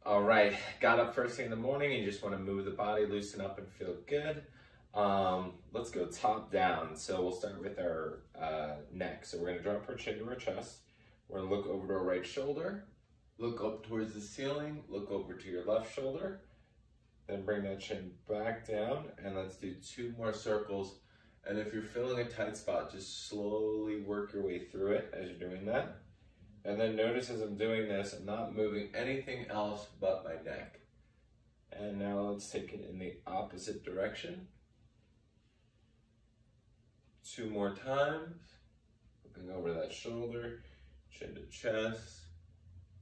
All right, got up first thing in the morning and you just want to move the body, loosen up and feel good. Let's go top down. So we'll start with our neck. So we're going to drop our chin to our chest. We're going to look over to our right shoulder, look up towards the ceiling, look over to your left shoulder, then bring that chin back down, and let's do 2 more circles. And if you're feeling a tight spot, just slowly work your way through it as you're doing that. And then notice as I'm doing this, I'm not moving anything else but my neck. And now let's take it in the opposite direction. 2 more times. Looking over that shoulder, chin to chest.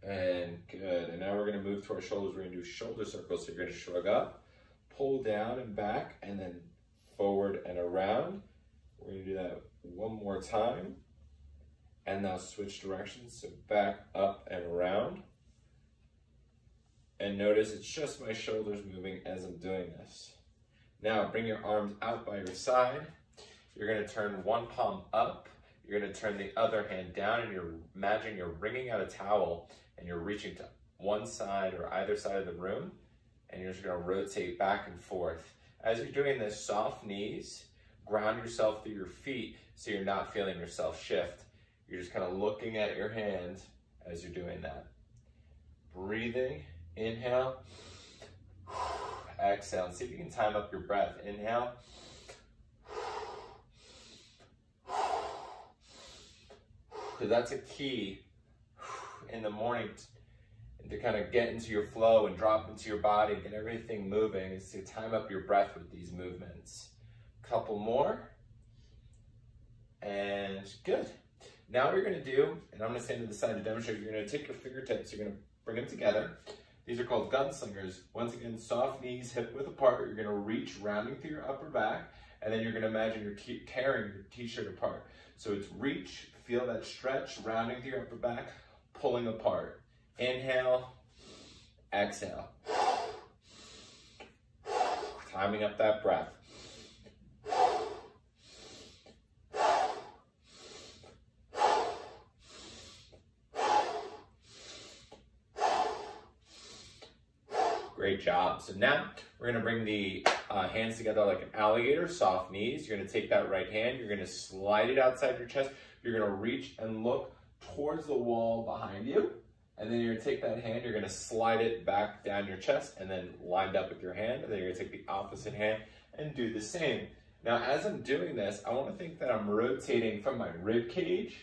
And good. And now we're going to move to our shoulders. We're going to do shoulder circles. So you're going to shrug up, pull down and back, and then forward and around. We're going to do that 1 more time. And now switch directions, so back, up, and around. And notice it's just my shoulders moving as I'm doing this. Now bring your arms out by your side. You're going to turn one palm up. You're going to turn the other hand down, and imagine you're wringing out a towel and you're reaching to one side or either side of the room, and you're just going to rotate back and forth. As you're doing this, soft knees, ground yourself through your feet so you're not feeling yourself shift. You're just kind of looking at your hands as you're doing that. Breathing, inhale, exhale, and see if you can time up your breath. Inhale, because that's a key in the morning to kind of get into your flow and drop into your body, get everything moving, is to time up your breath with these movements. Couple more, and good. Now what you're going to do, and I'm going to stand to the side to demonstrate, you're going to take your fingertips, you're going to bring them together. These are called gunslingers. Once again, soft knees, hip width apart. You're going to reach, rounding through your upper back, and then you're going to imagine you're tearing your t-shirt apart. So it's reach, feel that stretch, rounding through your upper back, pulling apart. Inhale, exhale. Timing up that breath. Great job. So now we're going to bring the hands together like an alligator, soft knees. You're going to take that right hand, you're going to slide it outside your chest. You're going to reach and look towards the wall behind you. And then you're going to take that hand, you're going to slide it back down your chest and then lined up with your hand. And then you're going to take the opposite hand and do the same. Now, as I'm doing this, I want to think that I'm rotating from my rib cage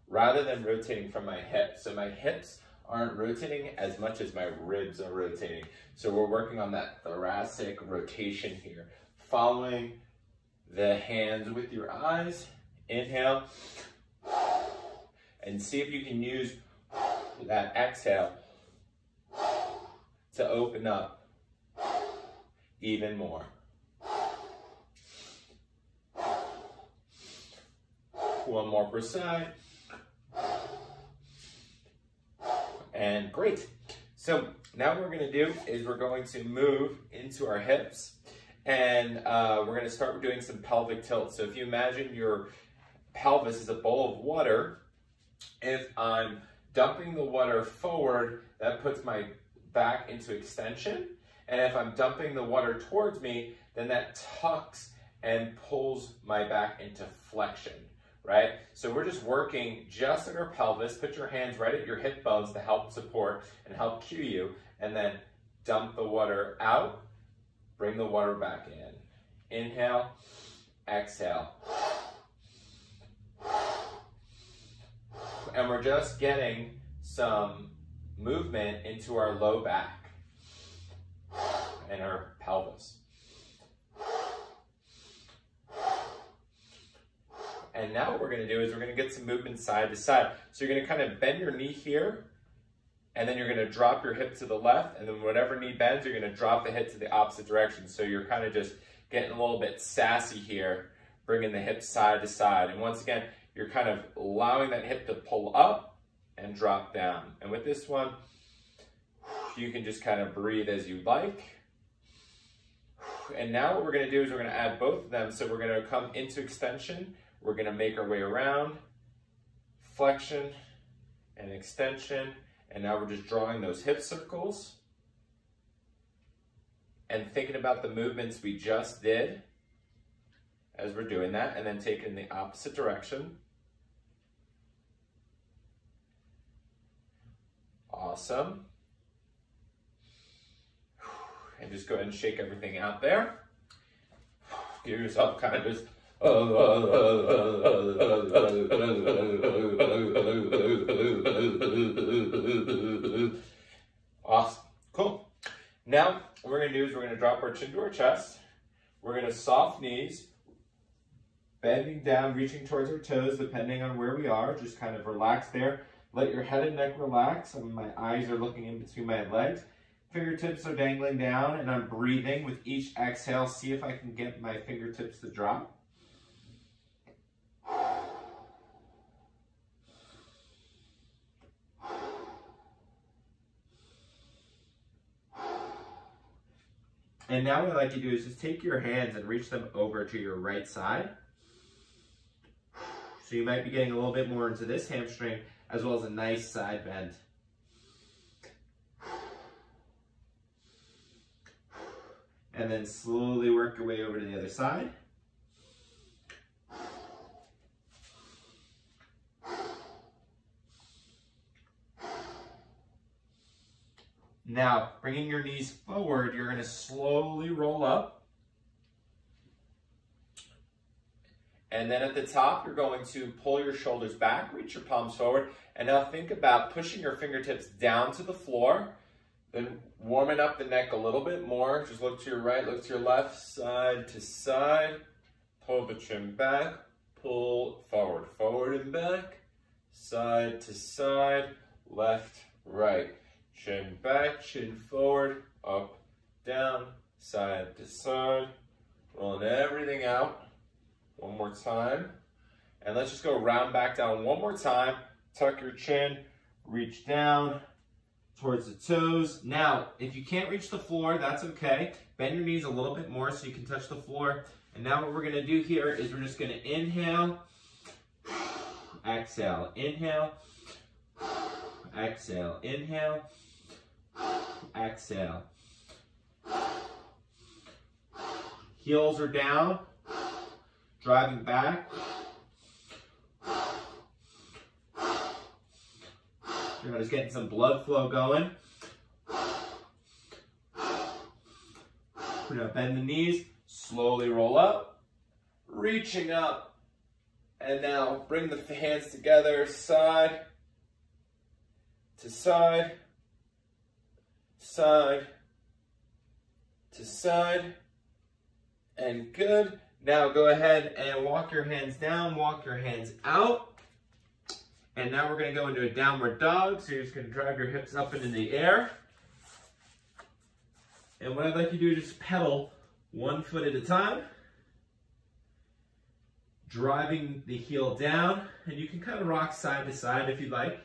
rather than rotating from my hips. So my hips aren't rotating as much as my ribs are rotating. So we're working on that thoracic rotation here. Following the hands with your eyes, inhale, and see if you can use that exhale to open up even more. One more per side. And great. So now what we're going to do is we're going to move into our hips, and we're going to start doing some pelvic tilt. So if you imagine your pelvis is a bowl of water, if I'm dumping the water forward, that puts my back into extension. And if I'm dumping the water towards me, then that tucks and pulls my back into flexion. Right? So we're just working just at our pelvis. Put your hands right at your hip bones to help support and help cue you. And then dump the water out. Bring the water back in. Inhale, exhale. And we're just getting some movement into our low back and our pelvis. And now what we're going to do is we're going to get some movement side to side. So you're going to kind of bend your knee here, and then you're going to drop your hip to the left, and then whatever knee bends, you're going to drop the hip to the opposite direction. So you're kind of just getting a little bit sassy here, bringing the hip side to side. And once again, you're kind of allowing that hip to pull up and drop down. And with this one, you can just kind of breathe as you like. And now what we're going to do is we're going to add both of them. So we're going to come into extension. We're going to make our way around, flexion and extension. And now we're just drawing those hip circles. and thinking about the movements we just did as we're doing that, and then take it in the opposite direction. Awesome. And just go ahead and shake everything out there. Give yourself kind of just awesome. Cool. Now, what we're going to do is we're going to drop our chin to our chest. We're going to soft knees, bending down, reaching towards our toes, depending on where we are. Just kind of relax there. Let your head and neck relax. My eyes are looking in between my legs. Fingertips are dangling down, and I'm breathing with each exhale. See if I can get my fingertips to drop. And now what I'd like you to do is just take your hands and reach them over to your right side. So you might be getting a little bit more into this hamstring, as well as a nice side bend. And then slowly work your way over to the other side. Now, bringing your knees forward, you're going to slowly roll up. And then at the top, you're going to pull your shoulders back, reach your palms forward, and now think about pushing your fingertips down to the floor, then warming up the neck a little bit more. Just look to your right, look to your left, side to side. Pull the chin back, pull forward, forward and back, side to side, left, right. Chin back, chin forward, up, down, side to side. Rolling everything out. One more time. And let's just go round back down one more time. Tuck your chin, reach down towards the toes. Now, if you can't reach the floor, that's okay. Bend your knees a little bit more so you can touch the floor. And now what we're gonna do here is we're just gonna inhale, exhale, inhale, exhale, inhale, exhale. Heels are down, driving back. You're just getting some blood flow going. We're gonna bend the knees, slowly roll up, reaching up, and now bring the hands together, side to side, side to side, and good. Now go ahead and walk your hands down, walk your hands out. And now we're gonna go into a downward dog. So you're just gonna drive your hips up into the air. And what I'd like you to do is just pedal one foot at a time, driving the heel down, and you can kind of rock side to side if you'd like.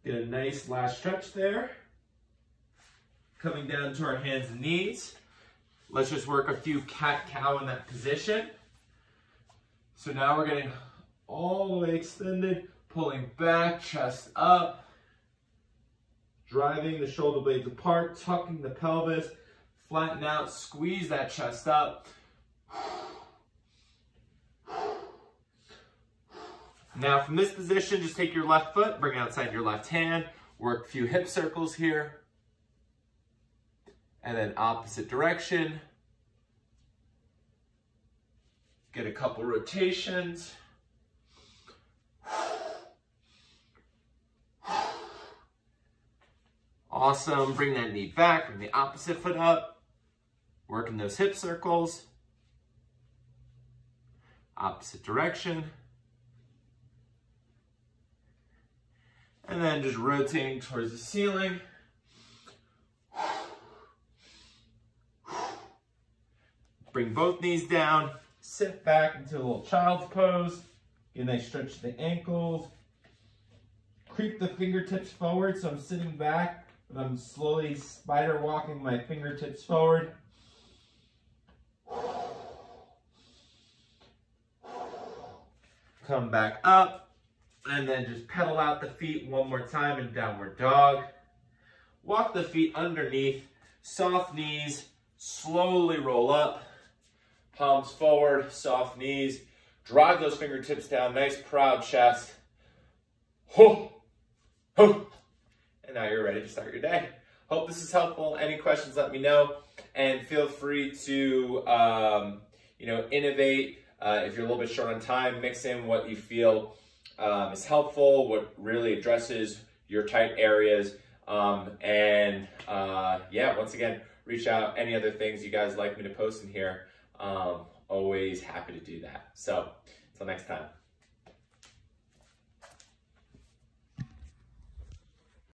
Get a nice last stretch there. Coming down to our hands and knees. Let's just work a few cat-cow in that position. So now we're getting all the way extended, pulling back, chest up, driving the shoulder blades apart, tucking the pelvis, flatten out, squeeze that chest up. Now from this position, just take your left foot, bring it outside your left hand, work a few hip circles here, and then opposite direction. Get a couple rotations. Awesome, bring that knee back, bring the opposite foot up, working those hip circles. Opposite direction. And then just rotating towards the ceiling. Bring both knees down, sit back into a little child's pose. Get a nice stretch to the ankles. Creep the fingertips forward, so I'm sitting back, but I'm slowly spider walking my fingertips forward. Come back up. And then just pedal out the feet one more time in downward dog. Walk the feet underneath, soft knees, slowly roll up, palms forward, soft knees. Drive those fingertips down, nice proud chest. Ho, ho. And now you're ready to start your day. Hope this is helpful. Any questions, let me know. And feel free to, innovate. If you're a little bit short on time, mix in what you feel is helpful, what really addresses your tight areas. Once again, reach out. Any other things you guys like me to post in here, always happy to do that. So, until next time.